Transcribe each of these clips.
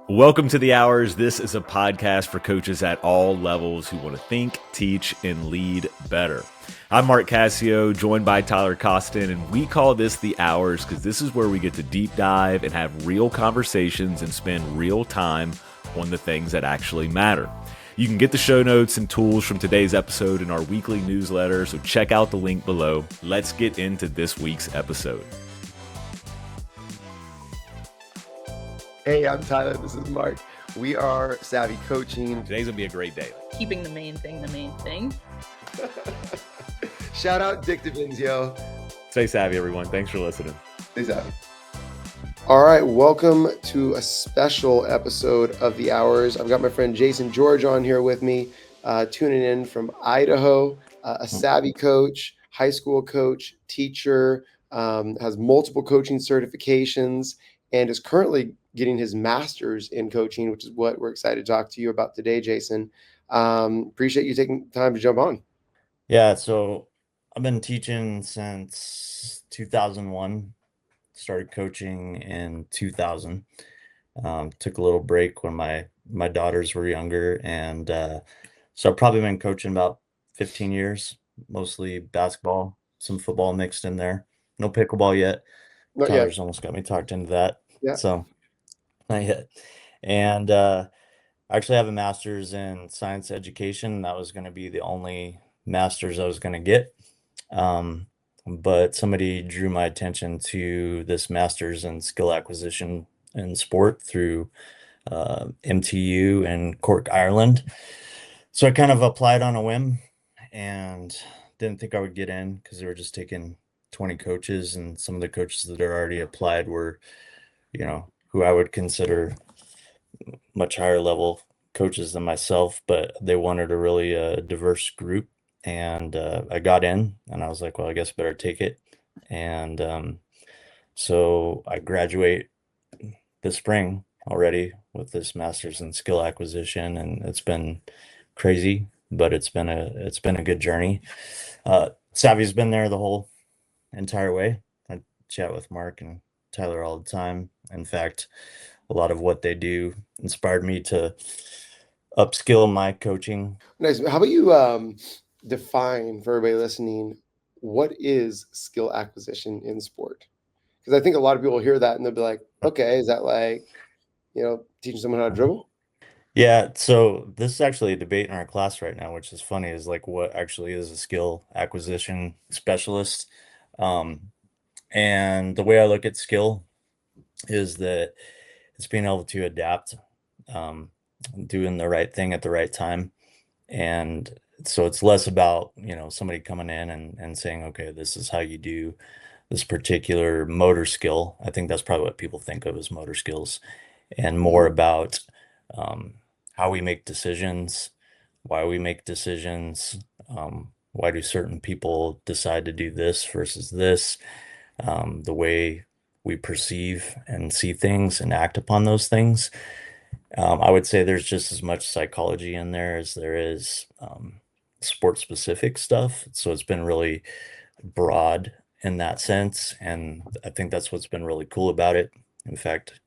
Welcome to The Hours. This is a podcast for coaches at all levels who want to think, teach, and lead better. I'm Mark Cassio, joined by Tyler Costin, and we call this The Hours because this is where we get to deep dive and have real conversations and spend real time on the things that actually matter. You can get the show notes and tools from today's episode in our weekly newsletter, so check out the link below. Let's get into this week's episode. Hey, I'm Tyler. This is Mark. We are SAVI Coaching. Today's going to be a great day. Keeping the main thing the main thing. Shout out Dick DeVinzio. Stay savvy, everyone. Thanks for listening. Stay savvy. All right, welcome to a special episode of The Hours. I've got my friend Jason George on here with me, tuning in from Idaho, a SAVI coach, high school coach, teacher, has multiple coaching certifications, and is currently getting his master's in coaching, which is what we're excited to talk to you about today, Jason. Appreciate you taking time to jump on. Yeah, so I've been teaching since 2001, started coaching in 2000. Took a little break when my daughters were younger, and so I've probably been coaching about 15 years, mostly basketball, some football mixed in there. No pickleball yet. Not Tyler's yet. almost got me talked into that. Yeah. So not yet. And I actually have a master's in science education. That was going to be the only master's I was going to get. But somebody drew my attention to this master's in skill acquisition in sport through MTU in Cork, Ireland. So I kind of applied on a whim and didn't think I would get in because they were just taking 20 coaches, and some of the coaches that had already applied were, who I would consider much higher level coaches than myself, but they wanted a really diverse group. And I got in, and I was like, well, I guess I better take it. And so I graduate this spring already with this master's in skill acquisition, and it's been crazy, but it's been a good journey. SAVI's been there the whole entire way. I chat with Mark and Tyler all the time. In fact, a lot of what they do inspired me to upskill my coaching. Nice. How about you define for everybody listening, what is skill acquisition in sport? Because I think a lot of people hear that and they'll be like, okay, is that like, teaching someone how to dribble? Yeah, so this is actually a debate in our class right now, which is funny, is like what actually is a skill acquisition specialist. And the way I look at skill is that it's being able to adapt, doing the right thing at the right time. And so it's less about, somebody coming in and saying, okay, this is how you do this particular motor skill. I think that's probably what people think of as motor skills, and more about how we make decisions, why we make decisions, why do certain people decide to do this versus this, the way we perceive and see things and act upon those things. I would say there's just as much psychology in there as there is sport specific stuff. So it's been really broad in that sense. And I think that's what's been really cool about it. In fact,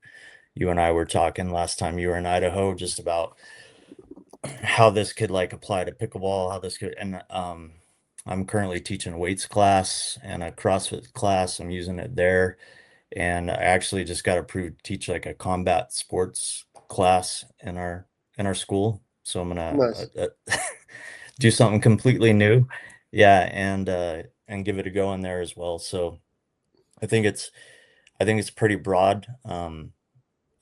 you and I were talking last time you were in Idaho just about how this could like apply to pickleball, how this could, and I'm currently teaching a weights class and a CrossFit class. I'm using it there. And I actually just got approved to teach like a combat sports class in our school. So I'm gonna Nice. do something completely new. Yeah, and give it a go in there as well. So I think it's pretty broad.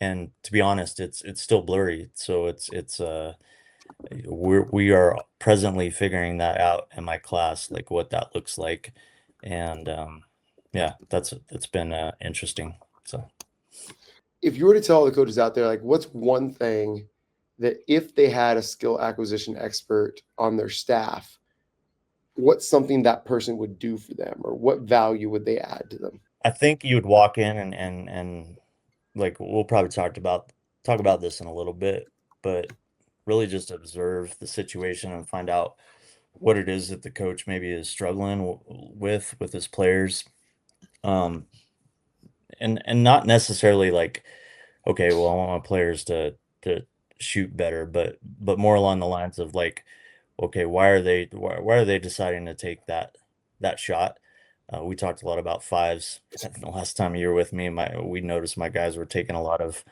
And to be honest, it's still blurry. So we are presently figuring that out in my class, like what that looks like. And yeah, it's been interesting. So If you were to tell all the coaches out there, like what's one thing that if they had a skill acquisition expert on their staff, what's something that person would do for them, or what value would they add to them? I think you would walk in and like we'll probably talk about this in a little bit, but really just observe the situation and find out what it is that the coach maybe is struggling with his players. And not necessarily like, okay, well, I want my players to shoot better, but more along the lines of like, okay, why are they deciding to take that shot? We talked a lot about fives the last time you were with me. We noticed my guys were taking a lot of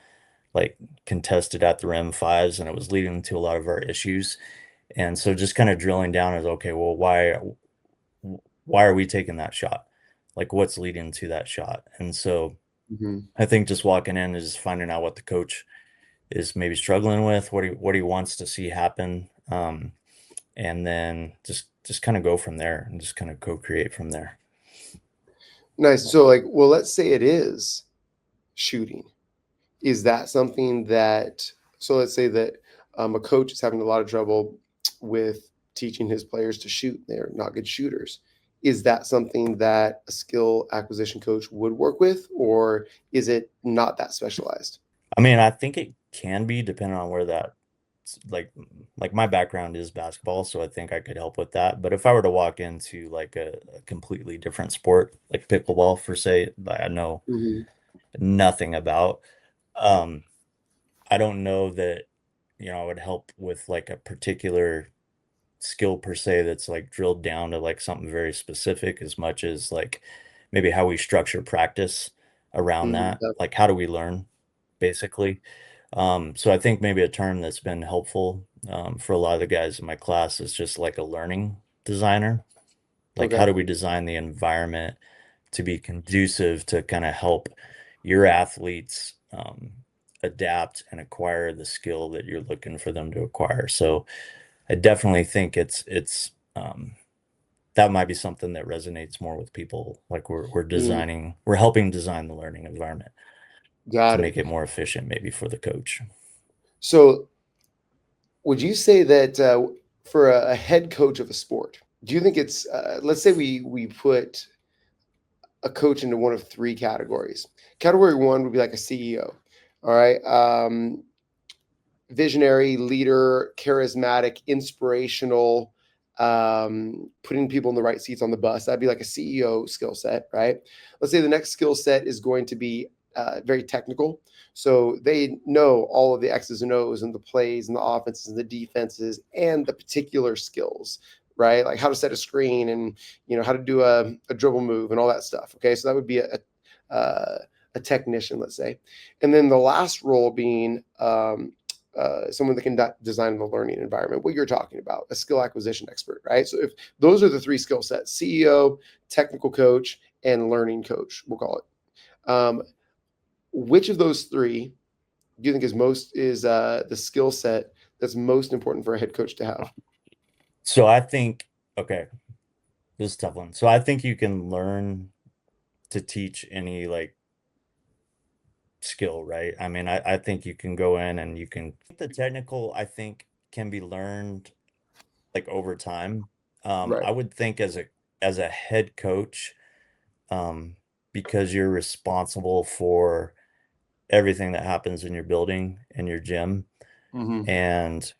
like contested at the rim fives, and it was leading to a lot of our issues. And so just kind of drilling down is, okay, well, why are we taking that shot? Like, what's leading to that shot? And so Mm-hmm. I think just walking in is just finding out what the coach is maybe struggling with, what he wants to see happen, and then just kind of go from there and just kind of co-create from there. Nice. So like, well, let's say it is shooting. Is that something that, so let's say that a coach is having a lot of trouble with teaching his players to shoot. They're not good shooters. Is that something that a skill acquisition coach would work with, or is it not that specialized? I mean, I think it can be depending on where that like my background is basketball, so I think I could help with that. But if I were to walk into like a completely different sport, like pickleball for say, that I know Mm-hmm. nothing about, um, I don't know that, I would help with like a particular skill per se that's like drilled down to like something very specific as much as like maybe how we structure practice around that. Mm-hmm. Like how do we learn basically? So I think maybe a term that's been helpful for a lot of the guys in my class is just like a learning designer. Like how Okay. do we design the environment to be conducive to kind of help your athletes adapt and acquire the skill that you're looking for them to acquire. So I definitely think that might be something that resonates more with people. Like Mm, we're helping design the learning environment to got it. make it more efficient, maybe for the coach. So would you say that for a head coach of a sport, do you think it's, let's say we put a coach into one of three categories. Category one would be like a CEO. All right. Visionary, leader, charismatic, inspirational, putting people in the right seats on the bus. That'd be like a CEO skill set, right? Let's say the next skill set is going to be very technical. So they know all of the X's and O's and the plays and the offenses and the defenses and the particular skills, right? Like how to set a screen and how to do a dribble move and all that stuff. Okay, so that would be a technician, let's say, and then the last role being someone that can design the learning environment, what you're talking about, a skill acquisition expert, right? So if those are the three skill sets, CEO, technical coach, and learning coach, we'll call it. Which of those three do you think is the skill set that's most important for a head coach to have? So I think, okay, this is a tough one. So I think you can learn to teach any like skill, right? I mean, I think you can go in and you can, the technical, I think can be learned like over time. Right. I would think as a head coach, because you're responsible for everything that happens in your building, in your gym. Mm-hmm. And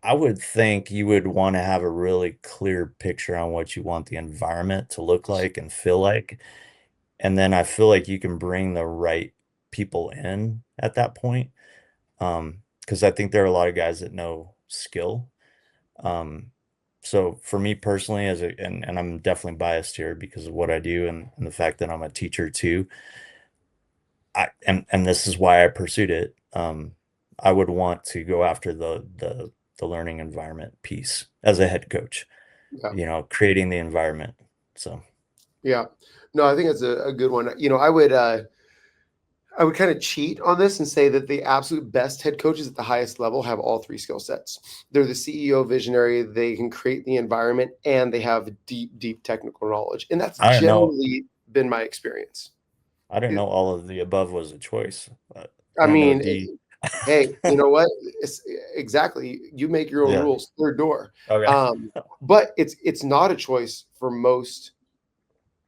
I would think you would want to have a really clear picture on what you want the environment to look like and feel like. And then I feel like you can bring the right people in at that point. Because I think there are a lot of guys that know skill. Um, so for me personally, and I'm definitely biased here because of what I do and the fact that I'm a teacher too. And this is why I pursued it. I would want to go after the learning environment piece as a head coach, Yeah. creating the environment. So Yeah. No, I think that's a good one. I would kind of cheat on this and say that the absolute best head coaches at the highest level have all three skill sets. They're the CEO visionary, they can create the environment, and they have deep, deep technical knowledge. And that's I don't know. generally been my experience. I didn't It- know all of the above was a choice. I I didn't know mean, D. hey, you know what? It's exactly. You make your own Yeah. rules. Third door. Okay. But it's not a choice for most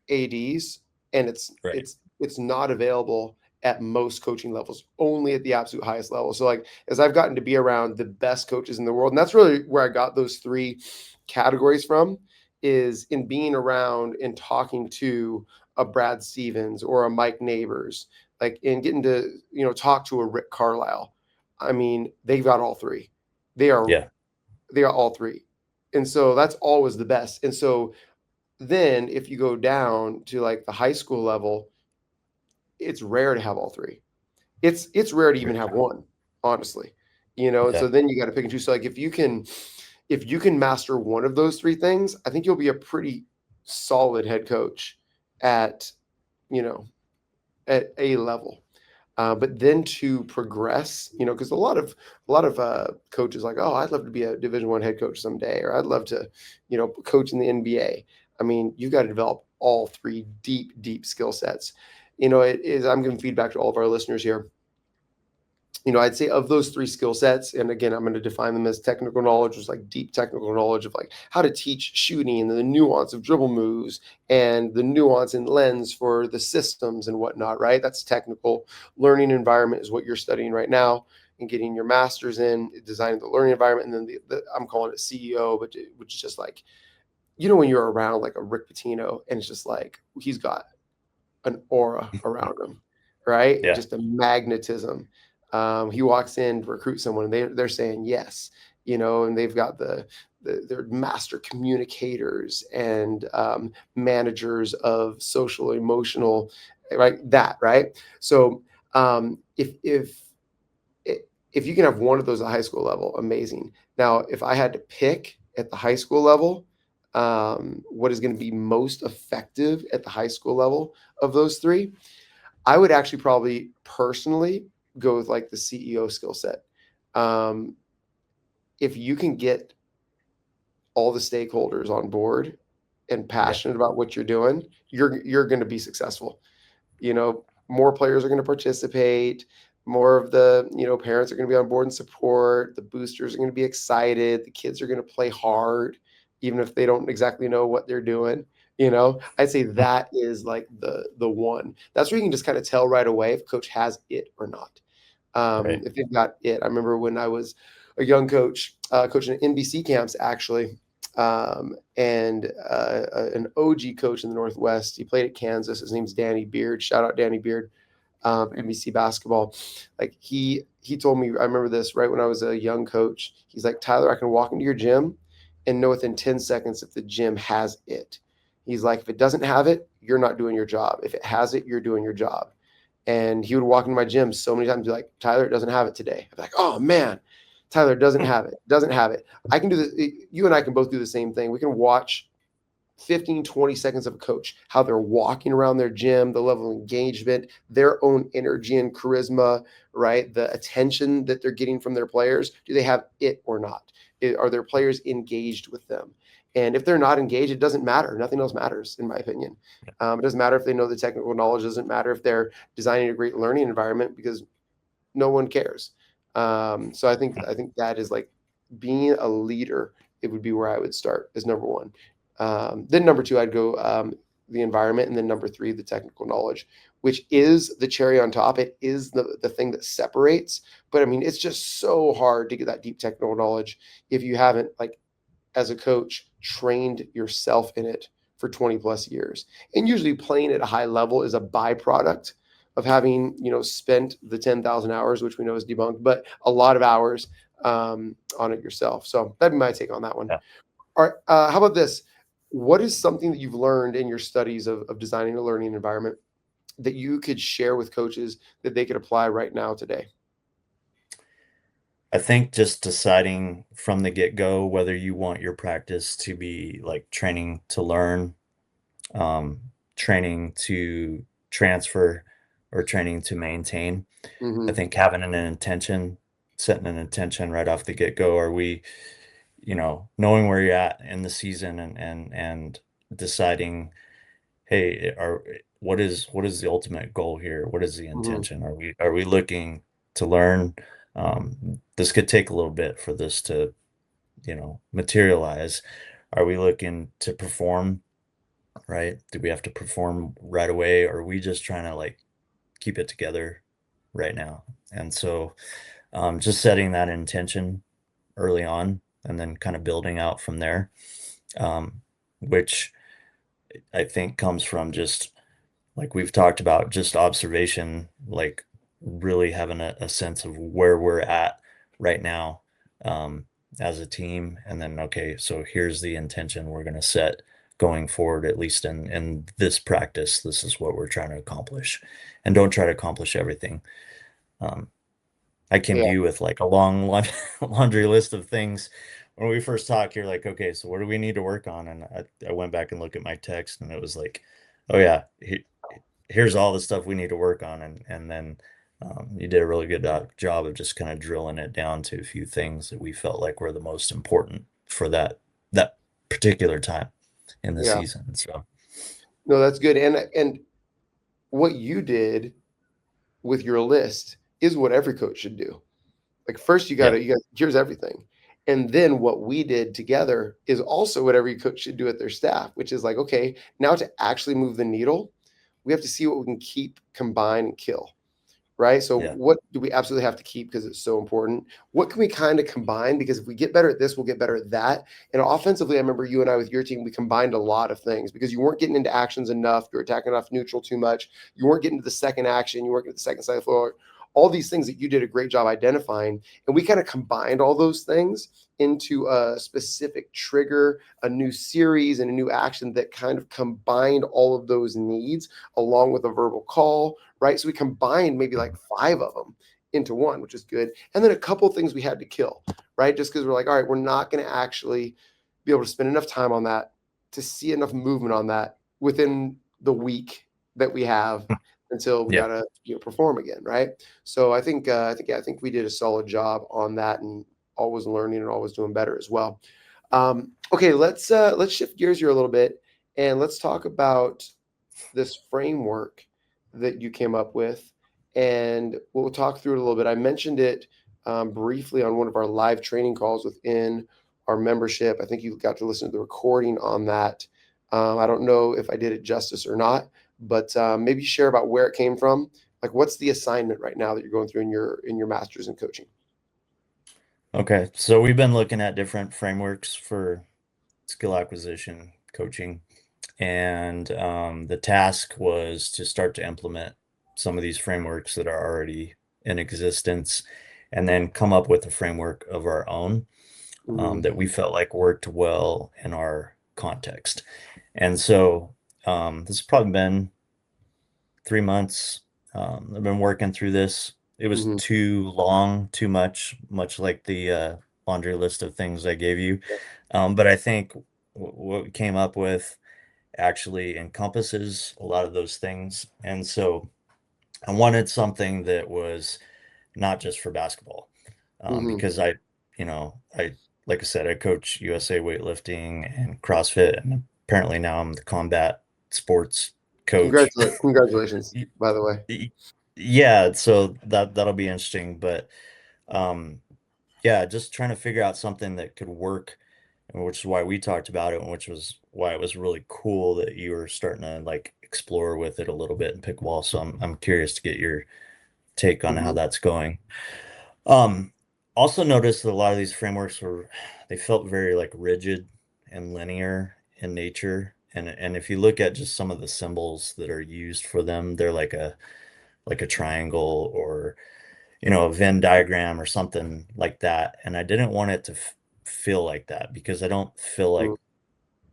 ADs, and Right. it's not available at most coaching levels, only at the absolute highest level. So like as I've gotten to be around the best coaches in the world, and that's really where I got those three categories from, is in being around and talking to a Brad Stevens or a Mike Neighbors, like, and getting to, talk to a Rick Carlisle. I mean, they've got all three. They are all three. And so that's always the best. And so then if you go down to like the high school level, it's rare to have all three. It's rare to even have one, honestly. And so then you got to pick and choose. So like if you can master one of those three things, I think you'll be a pretty solid head coach at, at a level. But then to progress, because a lot of coaches like, oh, I'd love to be a Division I head coach someday, or I'd love to, coach in the NBA. I mean, you've got to develop all three deep skill sets. It is. I'm giving feedback to all of our listeners here. I'd say of those three skill sets, and again, I'm going to define them as technical knowledge, was like deep technical knowledge of like how to teach shooting and the nuance of dribble moves and the nuance and lens for the systems and whatnot, right? That's technical. Learning environment is what you're studying right now and getting your master's in designing the learning environment. And then I'm calling it CEO, which is just like, when you're around like a Rick Pitino and it's just like, he's got an aura around him, right? Yeah. Just a magnetism. He walks in to recruit someone and they're saying yes, and they've got they're master communicators and managers of social, emotional, right? Right. So if you can have one of those at high school level, amazing. Now, if I had to pick at the high school level, what is going to be most effective at the high school level of those three, I would actually probably personally go with like the CEO skill set. If you can get all the stakeholders on board and passionate about what you're doing, you're going to be successful. More players are going to participate. More of the, parents are going to be on board and support. The boosters are going to be excited. The kids are going to play hard, even if they don't exactly know what they're doing. I'd say that is like the one. That's where you can just kind of tell right away if coach has it or not. If they've got it. I remember when I was a young coach, coaching at NBC camps actually, and an OG coach in the Northwest. He played at Kansas. His name's Danny Beard. Shout out Danny Beard, NBC basketball. Like he told me, I remember this right when I was a young coach. He's like, Tyler, I can walk into your gym and know within 10 seconds if the gym has it. He's like, if it doesn't have it, you're not doing your job. If it has it, you're doing your job. And he would walk into my gym so many times and be like, Tyler, it doesn't have it today. I'm like, oh man, Tyler doesn't have it. I can do this. You and I can both do the same thing. We can watch 15, 20 seconds of a coach, how they're walking around their gym, the level of engagement, their own energy and charisma, right? The attention that they're getting from their players. Do they have it or not? Are their players engaged with them? And if they're not engaged, it doesn't matter. Nothing else matters, in my opinion. It doesn't matter if they know the technical knowledge. It doesn't matter if they're designing a great learning environment, because no one cares. So I think that is like being a leader. It would be where I would start as number one. Then number two, I'd go the environment, and then number three, the technical knowledge, which is the cherry on top. It is the thing that separates. But I mean, it's just so hard to get that deep technical knowledge if you haven't, like, as a coach, trained yourself in it for 20 plus years. And usually playing at a high level is a byproduct of having, spent the 10,000 hours, which we know is debunked, but a lot of hours on it yourself. So that'd be my take on that one. Yeah. All right. How about this? What is something that you've learned in your studies of designing a learning environment that you could share with coaches that they could apply right now today? I think just deciding from the get-go whether you want your practice to be like training to learn, training to transfer, or training to maintain. I think having an intention, setting an intention right off the get-go. Are we, knowing where you're at in the season and deciding, hey, what is the ultimate goal here? What is the intention? Are we looking to learn? This could take a little bit for this to, materialize. Are we looking to perform, right? Do we have to perform right away? Or are we just trying to like keep it together right now? And so just setting that intention early on and then kind of building out from there, which I think comes from just, like we've talked about, just observation, like really having a sense of where we're at right now as a team. And then, okay, so here's the intention we're going to set going forward, at least in this practice. This is what we're trying to accomplish, and don't try to accomplish everything. I came Yeah. to you with like a long laundry list of things. When we first talked, you're like, okay, so what do we need to work on? And I went back and looked at my text, and it was like, oh yeah, here's all the stuff we need to work on. And then you did a really good job of just kind of drilling it down to a few things that we felt like were the most important for that particular time in the Yeah. season. So No, that's good. And what you did with your list is what every coach should do. Like first yeah, you got here's everything. And then what we did together is also what every coach should do with their staff, which is like, okay, now to actually move the needle, we have to see what we can keep, combine, and kill. Right. So yeah, what do we absolutely have to keep because it's so important? What can we kind of combine? Because if we get better at this, we'll get better at that. And offensively, I remember you and I with your team, we combined a lot of things because you weren't getting into actions enough. You were attacking off neutral too much. You weren't getting to the second action. You weren't getting to the second side of the floor. All these things that you did a great job identifying. And we kind of combined all those things into a specific trigger, a new series, and a new action that kind of combined all of those needs along with a verbal call, right? So we combined maybe like 5 of them into one, which is good. And then a couple of things we had to kill, right? Just because we're like, all right, we're not going to actually be able to spend enough time on that to see enough movement on that within the week that we have until we yeah. gotta perform again, right? So I think we did a solid job on that, and always learning and always doing better as well. Okay, let's shift gears here a little bit, and let's talk about this framework that you came up with, and we'll talk through it a little bit. I mentioned it briefly on one of our live training calls within our membership. I think you got to listen to the recording on that. I don't know if I did it justice or not, but maybe share about where it came from. Like, what's the assignment right now that you're going through in your master's in coaching? Okay, so we've been looking at different frameworks for skill acquisition coaching, and the task was to start to implement some of these frameworks that are already in existence, and then come up with a framework of our own that we felt like worked well in our context. And so this has probably been 3 months. I've been working through this. It was Mm-hmm. too long, too much like the laundry list of things I gave you. But I think what we came up with actually encompasses a lot of those things. And so I wanted something that was not just for basketball, Mm-hmm. because like I said, I coach USA weightlifting and CrossFit, and apparently now I'm the combat sports coach. Congratulations, by the way. Yeah, so that'll be interesting, but um, yeah, just trying to figure out something that could work, and which is why we talked about it, and which was why it was really cool that you were starting to like explore with it a little bit in pickleball. So I'm curious to get your take on how Mm-hmm. that's going. Um, Also noticed that a lot of these frameworks they felt very like rigid and linear in nature. And if you look at just some of the symbols that are used for them, they're like a triangle or a Venn diagram or something like that. And I didn't want it to feel like that, because I don't feel like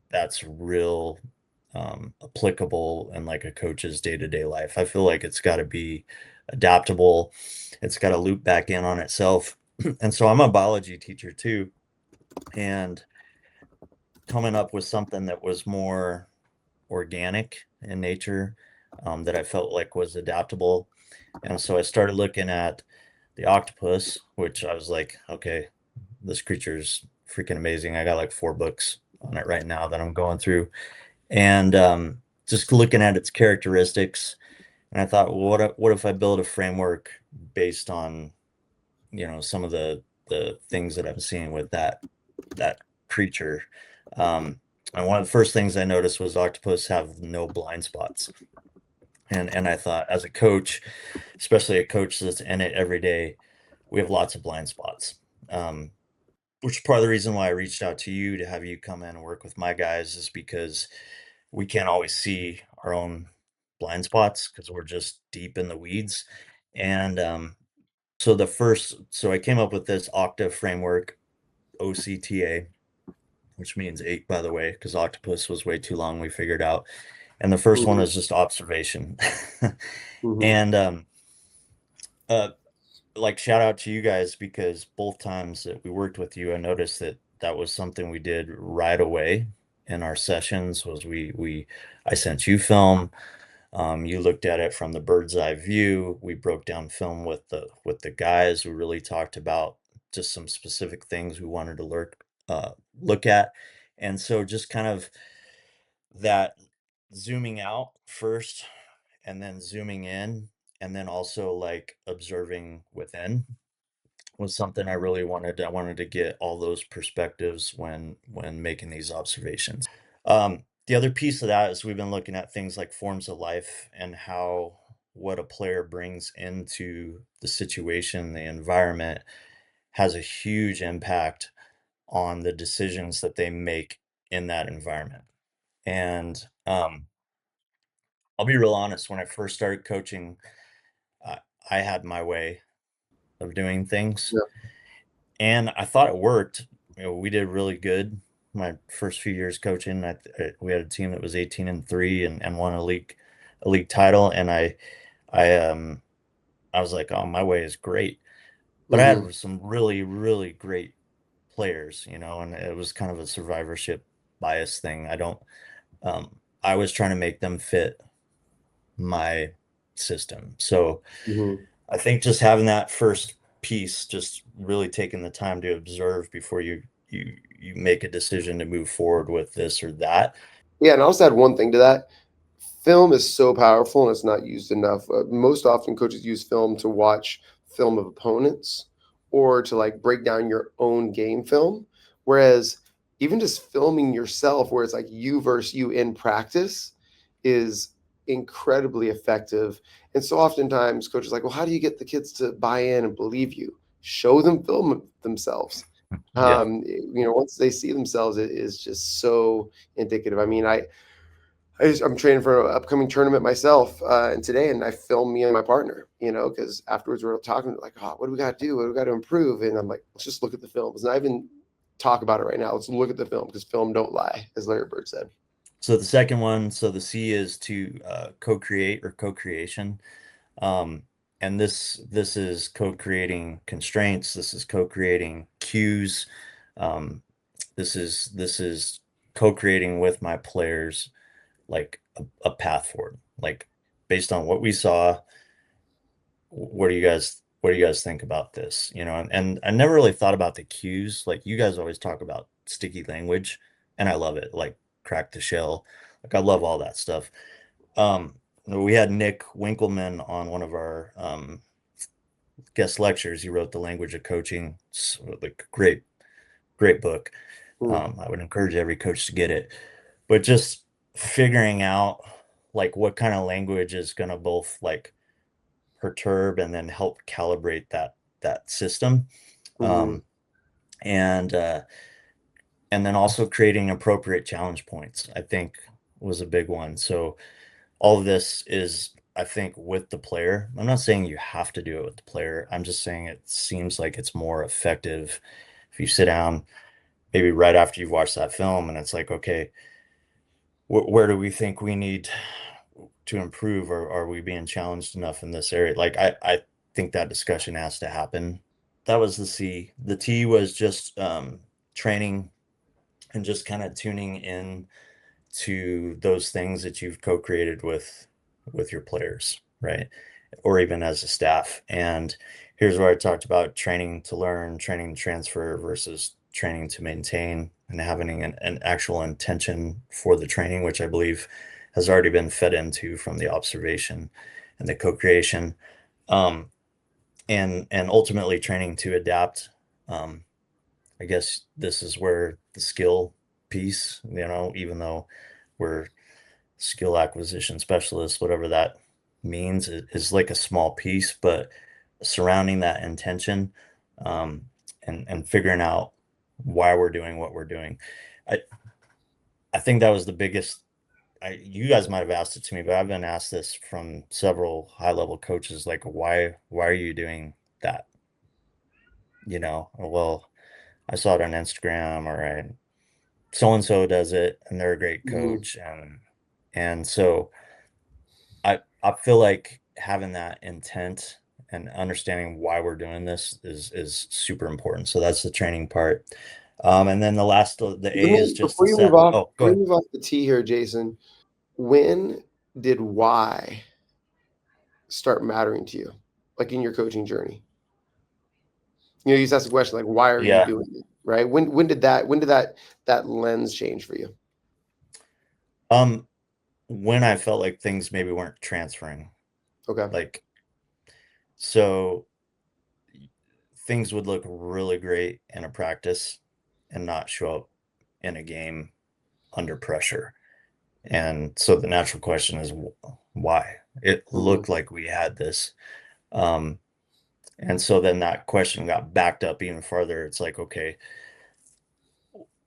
that's real applicable in like a coach's day-to-day life. I feel like it's got to be adaptable. It's got to loop back in on itself. And so I'm a biology teacher too, and coming up with something that was more organic in nature, that I felt like was adaptable. And so I started looking at the octopus, which I was like, okay, this creature's freaking amazing. I got like 4 books on it right now that I'm going through, and just looking at its characteristics. And I thought, well, what if I build a framework based on some of the things that I'm seeing with that creature. And one of the first things I noticed was octopus have no blind spots. And I thought, as a coach, especially a coach that's in it every day, we have lots of blind spots. Um, which is part of the reason why I reached out to you to have you come in and work with my guys, is because we can't always see our own blind spots because we're just deep in the weeds. And so I came up with this OCTA framework, OCTA, which means 8, by the way, because octopus was way too long, we figured out. And the first one Mhm. is just observation. Mhm. And uh, like shout out to you guys, because both times that we worked with you, I noticed that that was something we did right away in our sessions. Was I sent you film, you looked at it from the bird's eye view. We broke down film with the guys. We really talked about just some specific things we wanted to look at. And so just kind of that zooming out first and then zooming in, and then also like observing within was something I really wanted. I wanted to get all those perspectives when making these observations. The other piece of that is we've been looking at things like forms of life and how what a player brings into the situation, the environment, has a huge impact on the decisions that they make in that environment. And I'll be real honest, when I first started coaching, I, I had my way of doing things, Yeah. and I thought it worked. We did really good my first few years coaching. We had a team that was 18-3 and won a league title. And I I was like, oh, my way is great. But I Mhm. had some really, really great players, and it was kind of a survivorship bias thing. I was trying to make them fit my system. So Mhm. I think just having that first piece, just really taking the time to observe before you make a decision to move forward with this or that. Yeah, and I'll just add one thing to that. Film is so powerful and it's not used enough. Most often, coaches use film to watch film of opponents or to like break down your own game film. Whereas even just filming yourself, where it's like you versus you in practice, is incredibly effective. And so oftentimes, coaches are like, well, how do you get the kids to buy in and believe you? Show them film themselves. Yeah. Once they see themselves, it is just so indicative. I mean, I'm training for an upcoming tournament myself, and today, and I film me and my partner, because afterwards we're talking like, oh, what do we got to do? What do we got to improve? And I'm like, let's just look at the film. Let's not even talk about it right now. Let's look at the film because film don't lie, as Larry Bird said. So the second one, so the C is to co-create or co-creation. Um, and this is co-creating constraints. This is co-creating cues. Um, this is co-creating with my players, like a path forward, like based on what we saw. What do you guys think about this? And I never really thought about the cues. Like, you guys always talk about sticky language, and I love it, like crack the shell. Like, I love all that stuff. We had Nick Winkleman on one of our guest lectures. He wrote The Language of Coaching. Like, great book. Mm, I would encourage every coach to get it. But just figuring out like what kind of language is going to both like perturb and then help calibrate that system. mm-hmm, um, and uh, and then also creating appropriate challenge points, I think, was a big one. So all of this is, I think, with the player. I'm not saying you have to do it with the player. I'm just saying it seems like it's more effective if you sit down maybe right after you've watched that film and it's like, okay, where do we think we need to improve, or are we being challenged enough in this area? Like, I think that discussion has to happen. That was the C. The T was just training and just kind of tuning in to those things that you've co-created with your players, right? Or even as a staff. And here's where I talked about training to learn, training to transfer versus training to maintain, and having an actual intention for the training, which I believe has already been fed into from the observation and the co-creation. Um, and ultimately training to adapt. Um, I guess this is where the skill piece, even though we're skill acquisition specialists, whatever that means, is like a small piece, but surrounding that intention, um, and figuring out why we're doing what we're doing. I I think that was the biggest you guys might have asked it to me, but I've been asked this from several high level coaches, like, why are you doing that? Well, I saw it on Instagram, or so and so does it, and they're a great Mhm. coach, and so I feel like having that intent and understanding why we're doing this is super important. So that's the training part. And then the Let A is me just to set. Oh, go before you ahead. move off the T here, Jason. When did why start mattering to you, like in your coaching journey? You just ask the question like, why are you Yeah. doing it? Right? When did that lens change for you? Um, when I felt like things maybe weren't transferring, Okay. like, so things would look really great in a practice and not show up in a game under pressure. And so the natural question is why? It Hmm. looked like we had this. Um, and so then that question got backed up even further. It's like, okay,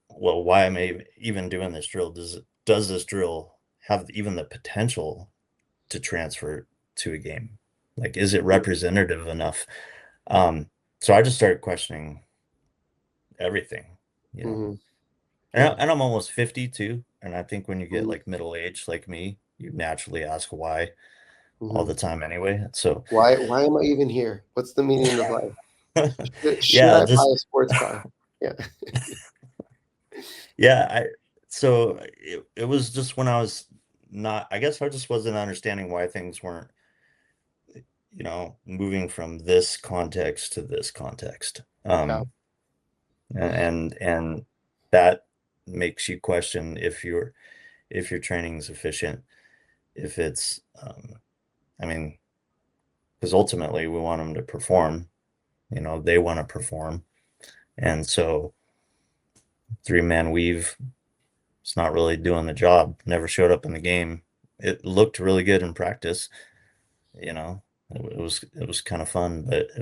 well, why am I even doing this drill? Does this drill have even the potential to transfer to a game? Like, is it representative enough? Um, so I just started questioning everything, you know. Hmm. And, Yeah. and I'm almost 50 too. And I think when you get Hmm. like middle age like me, you naturally ask why all Hmm. the time anyway. So Why am I even here? What's the meaning of life? Should yeah, I buy just a sports car? Yeah. yeah, so it was just when I was not, I guess I just wasn't understanding why things weren't, moving from this context to this context. Yeah. And that makes you question if your training is efficient, if it's I mean, because ultimately we want them to perform, they want to perform. And so three-man weave, it's not really doing the job, never showed up in the game. It looked really good in practice, you know. It was kind of fun, but I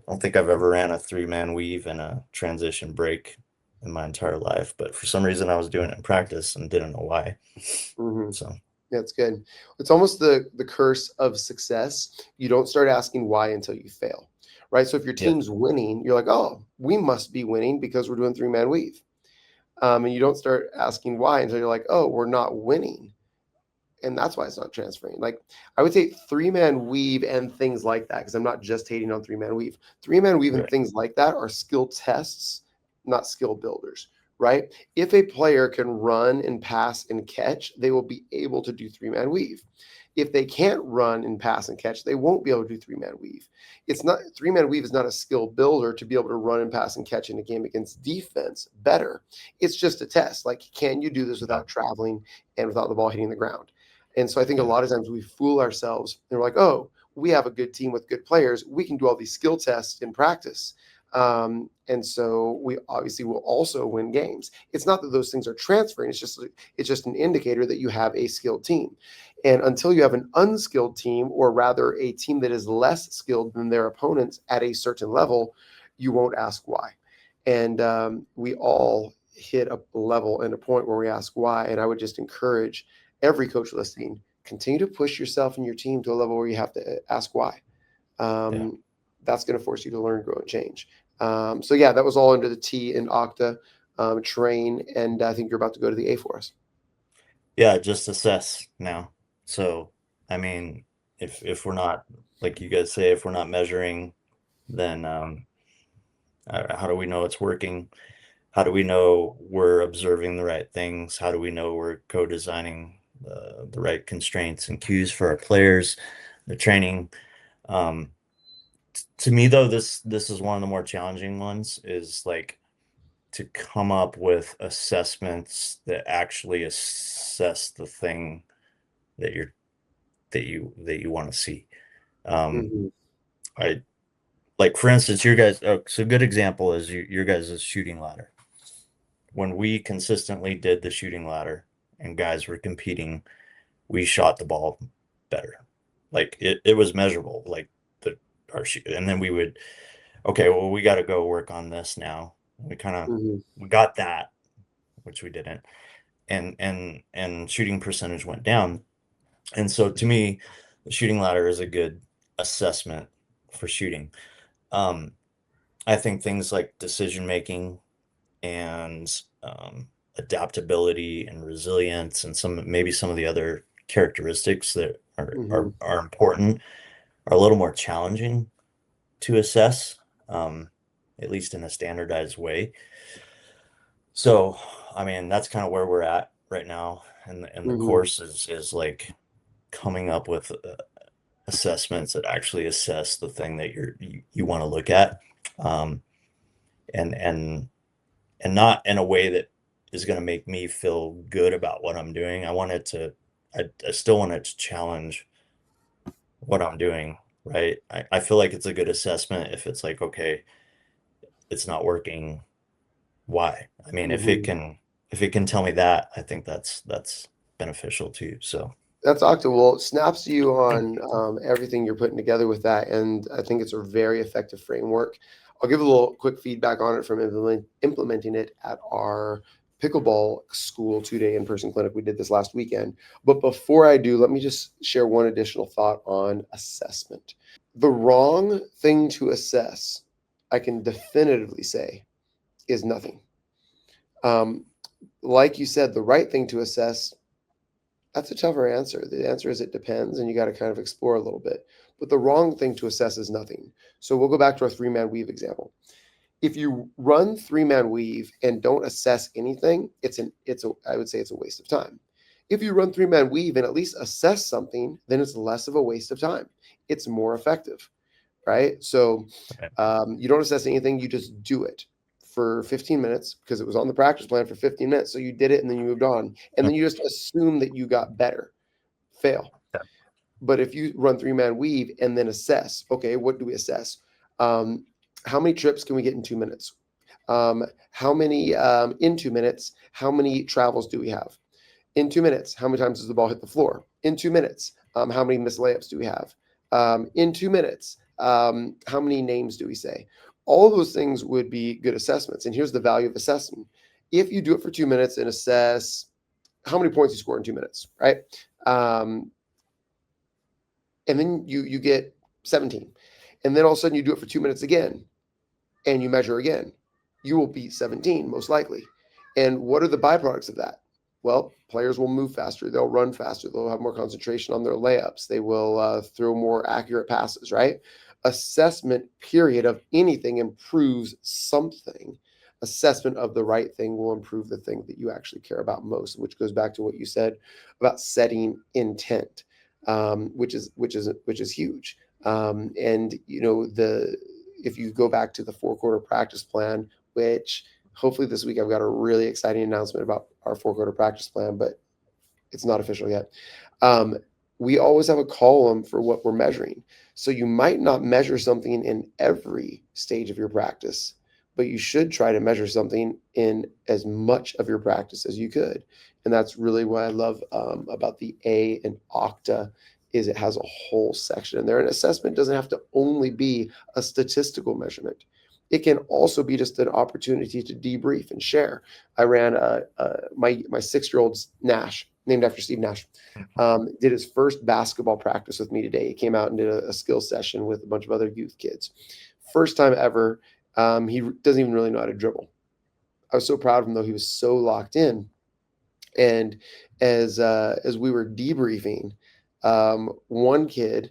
don't think I've ever ran a three-man weave and a transition break in my entire life, but for some reason I was doing it in practice and didn't know why. Hmm. So Yeah, it's good. It's almost the curse of success. You don't start asking why until you fail, right? So if your yeah, team's winning, you're like, oh, we must be winning because we're doing three-man weave. And you don't start asking why until you're like, oh, we're not winning. And that's why it's not transferring. Like I would say three-man weave and things like that, because I'm not just hating on three-man weave. Three-man weave and right. things like that are skill tests, not skill builders, right? If a player can run and pass and catch, they will be able to do three-man weave. If they can't run and pass and catch, they won't be able to do three-man weave. It's not three-man weave is not a skill builder to be able to run and pass and catch in a game against defense better. It's just a test. Like, can you do this Yeah, without traveling and without the ball hitting the ground? And so I think a yeah, lot of times we fool ourselves and we're like, oh, we have a good team with good players. We can do all these skill tests in practice. And so we obviously will also win games. It's not that those things are transferring. It's just an indicator that you have a skilled team. And until you have an unskilled team, or rather a team that is less skilled than their opponents at a certain level, you won't ask why. And we all hit a level and a point where we ask why. And I would just encourage every coach listening, continue to push yourself and your team to a level where you have to ask why. yeah. Um, that's going to force you to learn, grow, and change. So yeah, that was all under the T in OCTA train, and I think you're about to go to the A for us. Yeah, just assess now. So, I mean, if we're not, like you guys say, if we're not measuring, then how do we know it's working? How do we know we're observing the right things? How do we know we're co-designing the right constraints and cues for our players, the training? Um, to me, though, this is one of the more challenging ones, is like to come up with assessments that actually assess the thing that you want to see. Um, Mm-hmm. I like, for instance, your guys. Oh, so a good example is your guys' shooting ladder. When we consistently did the shooting ladder and guys were competing, we shot the ball better. Like it was measurable. Like our shoot, and then we would, okay, well, we got to go work on this now. We kind of Mm-hmm. we got that, which we didn't. and shooting percentage went down. And so to me, the shooting ladder is a good assessment for shooting. I think things like decision making and adaptability and resilience and maybe some of the other characteristics that are important are a little more challenging to assess, at least in a standardized way. So, I mean, that's kind of where we're at right now. And the course is like coming up with assessments that actually assess the thing that you want to look at. And not in a way that is going to make me feel good about what I'm doing. I still want it to challenge what I'm doing, right? I feel like it's a good assessment if it's like, okay, it's not working. Why? I mean, if it can tell me that, I think that's beneficial too. So That's OCTA. Well, it snaps you on everything you're putting together with that, and I think it's a very effective framework. I'll give a little quick feedback on it from implementing it at our pickleball school 2-day in-person clinic. We did this last weekend. But before I do, let me just share one additional thought on assessment. The wrong thing to assess, I can definitively say, is nothing. Like you said, the right thing to assess, that's a tougher answer. The answer is it depends, and you got to kind of explore a little bit. But the wrong thing to assess is nothing. So we'll go back to our 3-man weave example. If you run 3-man weave and don't assess anything, I would say it's a waste of time. If you run 3-man weave and at least assess something, then it's less of a waste of time. It's more effective, right? So you don't assess anything, you just do it for 15 minutes because it was on the practice plan for 15 minutes. So you did it and then you moved on. And then you just assume that you got better. Fail. Yeah. But if you run 3-man weave and then assess, okay, what do we assess? How many trips can we get in 2 minutes? How many in 2 minutes? How many travels do we have? In 2 minutes, how many times does the ball hit the floor? In 2 minutes, how many missed layups do we have? In 2 minutes, how many names do we say? All of those things would be good assessments. And here's the value of assessment. If you do it for 2 minutes and assess how many points you score in 2 minutes, right? And then you get 17. And then all of a sudden you do it for 2 minutes again and you measure again. You will beat 17 most likely. And what are the byproducts of that? Well, players will move faster. They'll run faster. They'll have more concentration on their layups. They will throw more accurate passes, right? Assessment period of anything improves something. Assessment of the right thing will improve the thing that you actually care about most, which goes back to what you said about setting intent, which is huge. And you know, if you go back to the 4-quarter practice plan, which hopefully this week I've got a really exciting announcement about our 4-quarter practice plan, but it's not official yet. We always have a column for what we're measuring. So you might not measure something in every stage of your practice, but you should try to measure something in as much of your practice as you could. And that's really what I love about the A and OCTA is it has a whole section in there. And assessment doesn't have to only be a statistical measurement. It can also be just an opportunity to debrief and share. I ran my 6-year-old's Nash, named after Steve Nash, did his first basketball practice with me today. He came out and did a skill session with a bunch of other youth kids. First time ever. He doesn't even really know how to dribble. I was so proud of him, though. He was so locked in. And as we were debriefing, one kid,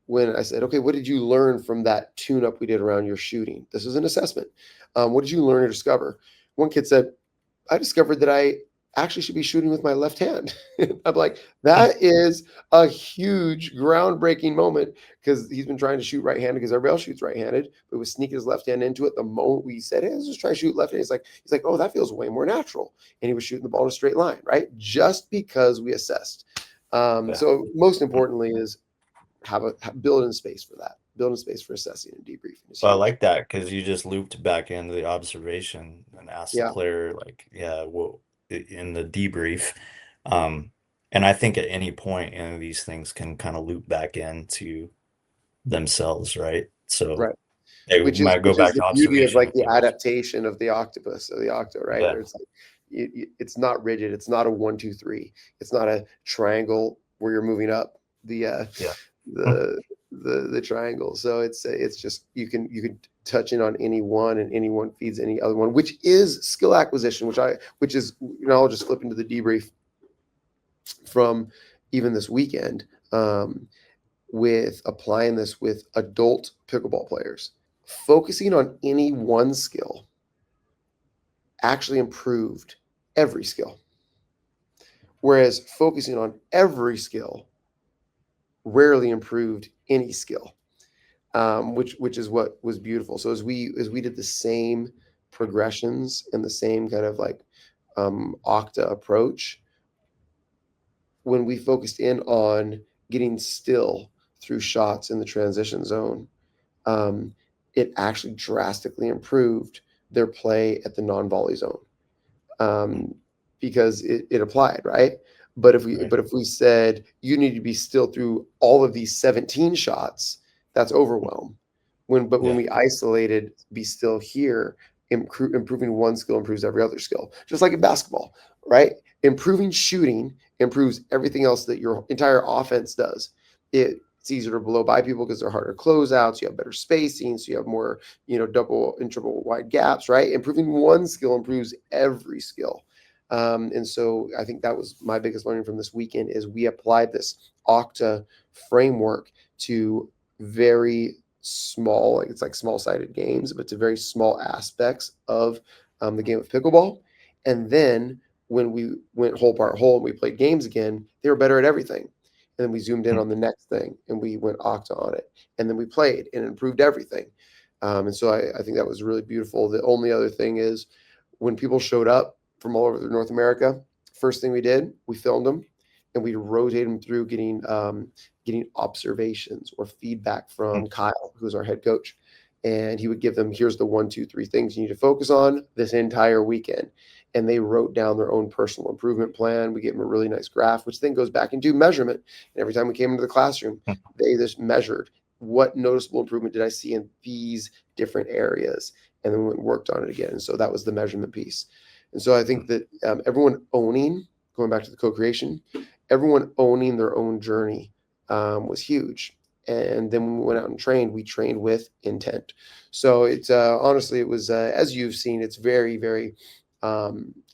when I said, okay, what did you learn from that tune-up we did around your shooting? This is an assessment. What did you learn or discover? One kid said, I discovered that I actually should be shooting with my left hand. I'm like, that is a huge groundbreaking moment because he's been trying to shoot right-handed because everybody else shoots right-handed, but was sneaking his left hand into it the moment we said, hey, let's just try to shoot left-handed. He's like, oh, that feels way more natural. And he was shooting the ball in a straight line, right? Just because we assessed. So most importantly is build in space for that. Build in space for assessing and debriefing. Well, I like that because you just looped back into the observation and asked the player, like, well, in the debrief. And I think at any point, any of these things can kind of loop back into themselves, right? So right. They might go back to the beauty of observation like the adaptation of the octopus or the octo, right? Yeah. Where it's like it's not rigid. It's not a 1-2-3. It's not a triangle where you're moving up the the triangle. So it's just you can touch in on any one, and any one feeds any other one, which is skill acquisition. Which is I'll just flip into the debrief from even this weekend with applying this with adult pickleball players. Focusing on any one skill actually improved every skill, whereas focusing on every skill rarely improved any skill, which is what was beautiful. So as we did the same progressions and the same kind of like OCTA approach, when we focused in on getting still through shots in the transition zone, it actually drastically improved their play at the non-volley zone, because it applied, right? But if we said you need to be still through all of these 17 shots, that's overwhelm. When we isolated be still here, improving one skill improves every other skill. Just like in basketball, right? Improving shooting improves everything else that your entire offense does. It's easier to blow by people because they're harder closeouts. You have better spacing, so you have more, double and triple wide gaps, right? Improving one skill improves every skill. And so I think that was my biggest learning from this weekend is we applied this OCTA framework to very small, it's like small-sided games, but to very small aspects of the game of pickleball. And then when we went hole par hole and we played games again, they were better at everything. And then we zoomed in on the next thing and we went OCTA on it. And then we played and improved everything. And so I think that was really beautiful. The only other thing is when people showed up from all over North America, first thing we did, we filmed them and we rotated them through getting observations or feedback from Kyle, who's our head coach. And he would give them, here's the 1, 2, 3 things you need to focus on this entire weekend. And they wrote down their own personal improvement plan. We gave them a really nice graph, which then goes back into measurement. And every time we came into the classroom, they just measured what noticeable improvement did I see in these different areas. And then we went and worked on it again. And so that was the measurement piece. And so I think that everyone owning, going back to the co-creation, everyone owning their own journey was huge. And then when we went out and trained, we trained with intent. So it's honestly, it was, as you've seen, it's very, very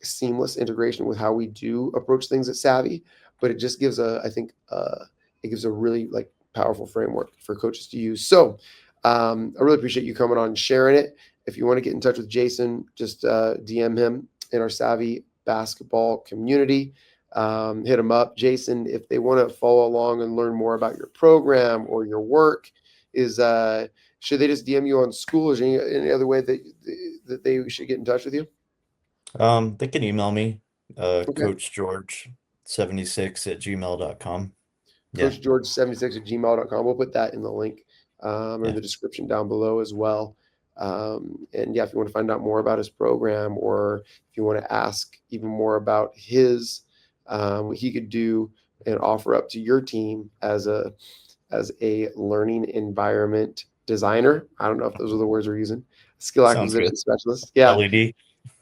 seamless integration with how we do approach things at SAVI. But it just gives it gives a really like powerful framework for coaches to use. So I really appreciate you coming on and sharing it. If you want to get in touch with Jason, just DM him in our SAVI basketball community. Hit him up. Jason, if they want to follow along and learn more about your program or your work, should they just DM you on school? Is there any other way that they should get in touch with you? They can email me, Coach George 76 at gmail.com. Coach George 76 at gmail.com. We'll put that in the link or the description down below as well. And if you want to find out more about his program, or if you want to ask even more about what he could do and offer up to your team as a learning environment designer. I don't know if those are the words we're using. Skill acquisition specialist. Yeah.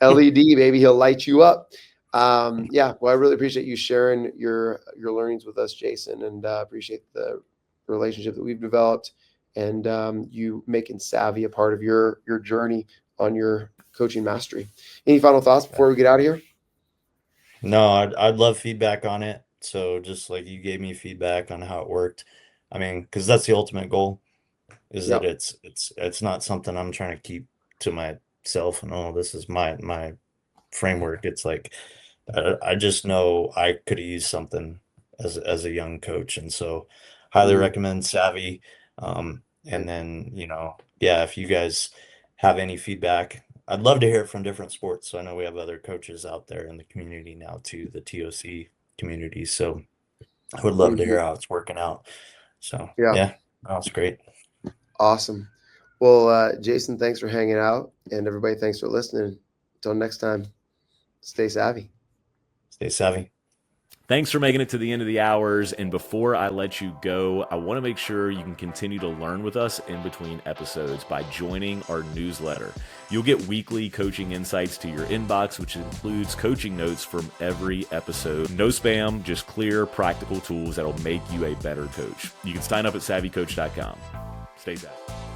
LED, baby. He'll light you up. Well, I really appreciate you sharing your learnings with us, Jason, and appreciate the relationship that we've developed, and you making SAVI a part of your journey on your coaching mastery. Any final thoughts before we get out of here? No, I'd love feedback on it. So just like you gave me feedback on how it worked. I mean, because that's the ultimate goal, is that it's not something I'm trying to keep to myself and this is my framework. It's like I just know I could have used something as a young coach, and so highly recommend SAVI. And then if you guys have any feedback, I'd love to hear it from different sports. So I know we have other coaches out there in the community now too, the TOC community. So I would love to hear how it's working out. So that's great. Awesome. Well, Jason, thanks for hanging out, and everybody, thanks for listening. Until next time, stay savvy. Stay savvy. Thanks for making it to the end of the hours. And before I let you go, I want to make sure you can continue to learn with us in between episodes by joining our newsletter. You'll get weekly coaching insights to your inbox, which includes coaching notes from every episode. No spam, just clear, practical tools that'll make you a better coach. You can sign up at savvycoach.com. Stay savvy.